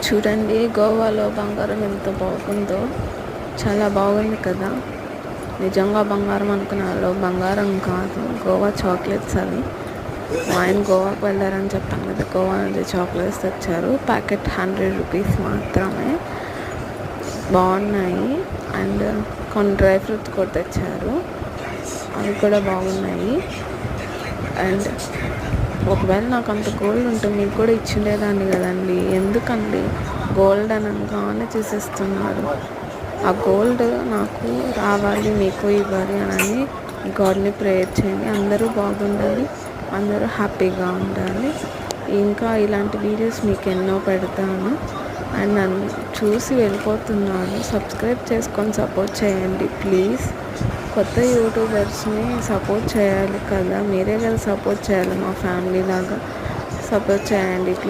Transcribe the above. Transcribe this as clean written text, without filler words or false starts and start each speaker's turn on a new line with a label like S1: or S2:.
S1: చూడండి గోవాలో బంగారం ఎంత బాగుందో, చాలా బాగుంది కదా. నిజంగా బంగారం అనుకున్నాలో బంగారం కాదు, గోవా చాక్లెట్స్ అవి. మా ఆయన గోవాకు వెళ్ళారని చెప్పాను కదా, గోవా నుంచి చాక్లెట్స్ తెచ్చారు. ప్యాకెట్ 100 రూపీస్ మాత్రమే. బాగున్నాయి. అండ్ కొన్ని డ్రై ఫ్రూట్స్ కూడా తెచ్చారు, అవి కూడా బాగున్నాయి. అండ్ ఒకవేళ నాకు అంత గోల్డ్ ఉంటే మీకు కూడా ఇచ్చిండేదాన్ని కదండి. ఎందుకండి గోల్డ్ అనగానే తీసేస్తున్నారు? ఆ గోల్డ్ నాకు రావాలి, మీకు ఇవ్వాలి అని గాడ్ని ప్రేయర్ చేయండి. అందరూ బాగుండాలి, అందరూ హ్యాపీగా ఉండాలి. ఇంకా ఇలాంటి వీడియోస్ మీకు ఎన్నో పెడతాను. అండ్ నన్ను చూసి వెళ్ళిపోతున్నారు, సబ్స్క్రైబ్ చేసుకొని సపోర్ట్ చేయండి ప్లీజ్. కొత్త యూట్యూబర్స్ని సపోర్ట్ చేయాలి కదా, మీరే కదా సపోర్ట్ చేయాలి, మా ఫ్యామిలీ లాగా సపోర్ట్ చేయండి ప్లీజ్.